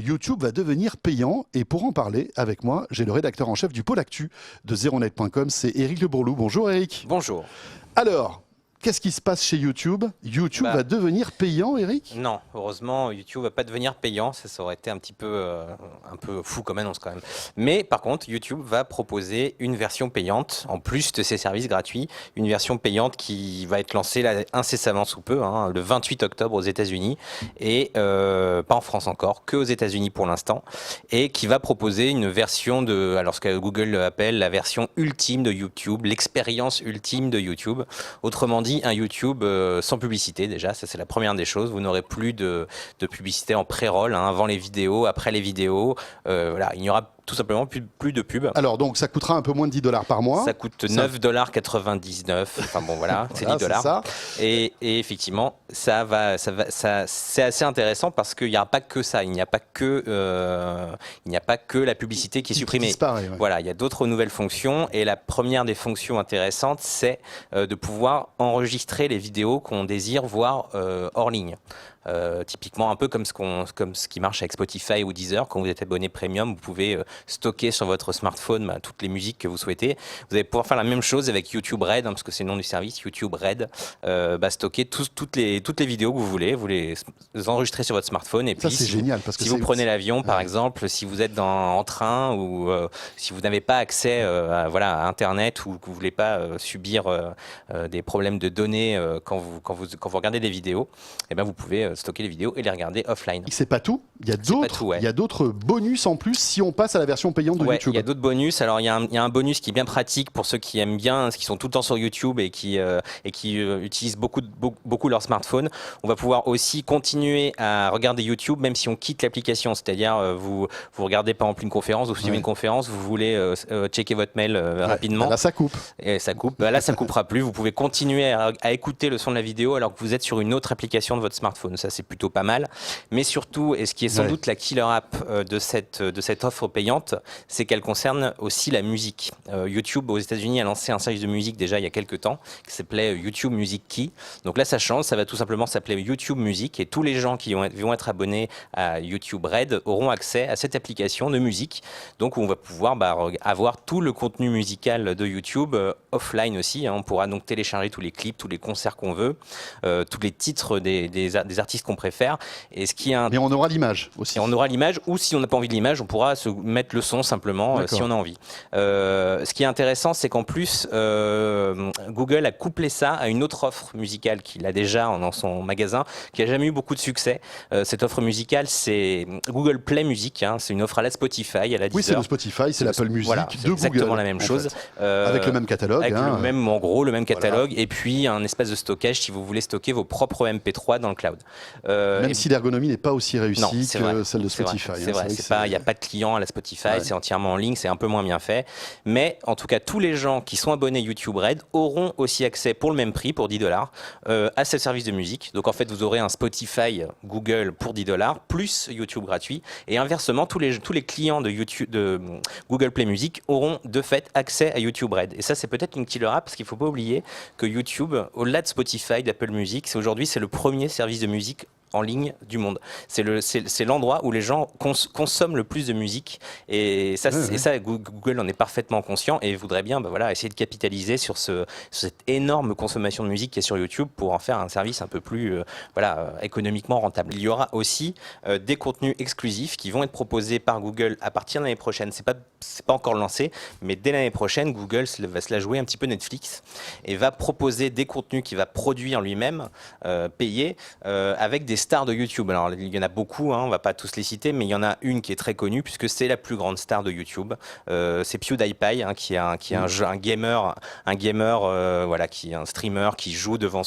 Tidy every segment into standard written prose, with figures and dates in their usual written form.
YouTube va devenir payant. Et pour en parler avec moi, j'ai le rédacteur en chef du pôle actu de zeronet.com, c'est Éric Le Bourlou. Bonjour Éric. Bonjour. Alors, qu'est-ce qui se passe chez YouTube? YouTube va devenir payant, Éric? Non, heureusement, YouTube va pas devenir payant. Ça aurait été un peu fou comme annonce quand même. Mais par contre, YouTube va proposer une version payante, en plus de ses services gratuits. Une version payante qui va être lancée là, incessamment sous peu, le 28 octobre aux États-Unis. Et pas en France encore, que aux États-Unis pour l'instant. Et qui va proposer une version de, alors ce que Google appelle la version ultime de YouTube, l'expérience ultime de YouTube. Autrement dit, un YouTube sans publicité déjà, ça c'est la première des choses. Vous n'aurez plus de publicité en pré-roll, avant les vidéos, après les vidéos. Voilà, il n'y aura tout simplement plus de pub. Alors donc ça coûtera un peu moins de $10 par mois. Ça coûte $9,99. Enfin bon voilà, c'est $10. Ça. Et effectivement, c'est assez intéressant parce qu'il n'y aura pas que ça. Il n'y a pas que la publicité qui est supprimée. Qui disparaît, ouais. Voilà, il y a d'autres nouvelles fonctions. Et la première des fonctions intéressantes, c'est de pouvoir enregistrer les vidéos qu'on désire voir hors ligne. Typiquement un peu comme ce qui marche avec Spotify ou Deezer. Quand vous êtes abonné premium, vous pouvez stocker sur votre smartphone toutes les musiques que vous souhaitez. Vous allez pouvoir faire la même chose avec YouTube Red, parce que c'est le nom du service, YouTube Red. Stocker toutes les vidéos que vous les enregistrer sur votre smartphone. Et puis, ça c'est génial parce que si vous prenez l'avion par exemple, si vous êtes en train ou si vous n'avez pas accès à Internet ou que vous ne voulez pas subir des problèmes de données quand vous regardez des vidéos, eh ben vous pouvez stocker les vidéos et les regarder offline. C'est pas tout. Il y a d'autres bonus en plus si on passe à la version payante de YouTube. Il y a d'autres bonus. Alors il y a un bonus qui est bien pratique pour ceux qui aiment bien, qui sont tout le temps sur YouTube et qui utilisent beaucoup leur smartphone. On va pouvoir aussi continuer à regarder YouTube même si on quitte l'application. C'est-à-dire vous regardez par exemple une conférence, vous suivez une conférence, vous voulez checker votre mail rapidement. Là ça coupe. Et ça coupe. Là ça coupera plus. Vous pouvez continuer à écouter le son de la vidéo alors que vous êtes sur une autre application de votre smartphone. Ça c'est plutôt pas mal. Mais surtout, et ce qui est sans doute la killer app de cette offre payante, c'est qu'elle concerne aussi la musique. YouTube aux États-Unis a lancé un service de musique déjà il y a quelques temps qui s'appelait YouTube Music Key. Donc là ça change, ça va tout simplement s'appeler YouTube Music et tous les gens qui vont être abonnés à YouTube Red auront accès à cette application de musique. Donc où on va pouvoir avoir tout le contenu musical de YouTube offline aussi. On pourra donc télécharger tous les clips, tous les concerts qu'on veut, tous les titres des artistes qu'on préfère. Et ce qui est Mais on aura l'image aussi. Et on aura l'image, ou si on n'a pas envie de l'image, on pourra se mettre le son simplement si on a envie. Ce qui est intéressant, c'est qu'en plus, Google a couplé ça à une autre offre musicale qu'il a déjà dans son magasin, qui n'a jamais eu beaucoup de succès. Cette offre musicale, c'est Google Play Music. C'est une offre à la Spotify, à la Deezer. Oui, c'est le Spotify, c'est l'Apple Music voilà, de Google. Exactement la même chose. Avec le même catalogue. Avec le même catalogue. Voilà. Et puis un espace de stockage si vous voulez stocker vos propres MP3 dans le cloud. Même si l'ergonomie n'est pas aussi réussie que celle de Spotify. C'est vrai, il n'y a pas de client à la Spotify, c'est entièrement en ligne, c'est un peu moins bien fait. Mais en tout cas, tous les gens qui sont abonnés YouTube Red auront aussi accès pour le même prix, pour $10, à ce service de musique. Donc en fait, vous aurez un Spotify Google pour $10, plus YouTube gratuit. Et inversement, tous les clients de Google Play Music auront de fait accès à YouTube Red. Et ça, c'est peut-être une killer app, parce qu'il ne faut pas oublier que YouTube, au-delà de Spotify, d'Apple Music, aujourd'hui, c'est le premier service de musique en ligne du monde. C'est l'endroit où les gens consomment le plus de musique et ça, Google en est parfaitement conscient et voudrait bien essayer de capitaliser sur cette énorme consommation de musique qui est sur YouTube pour en faire un service un peu plus économiquement rentable. Il y aura aussi des contenus exclusifs qui vont être proposés par Google à partir de l'année prochaine. C'est pas encore lancé, mais dès l'année prochaine, Google va se la jouer un petit peu Netflix et va proposer des contenus qu'il va produire lui-même, payer, avec des stars de YouTube. Alors il y en a beaucoup, on va pas tous les citer, mais il y en a une qui est très connue puisque c'est la plus grande star de YouTube. C'est PewDiePie, qui est un gamer, qui est un streamer qui joue devant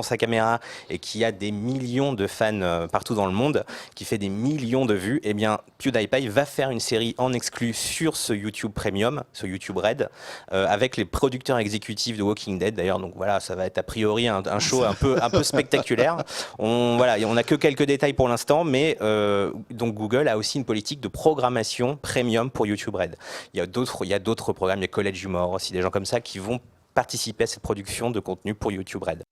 sa caméra et qui a des millions de fans partout dans le monde, qui fait des millions de vues. Eh bien, PewDiePie va faire une série en exclu sur ce YouTube Premium, ce YouTube Red, avec les producteurs exécutifs de Walking Dead. D'ailleurs, donc voilà, ça va être a priori un show un peu spectaculaire. On n'a que quelques détails pour l'instant, mais donc Google a aussi une politique de programmation premium pour YouTube Red. Il y a d'autres programmes, il y a College Humor aussi, des gens comme ça qui vont participer à cette production de contenu pour YouTube Red.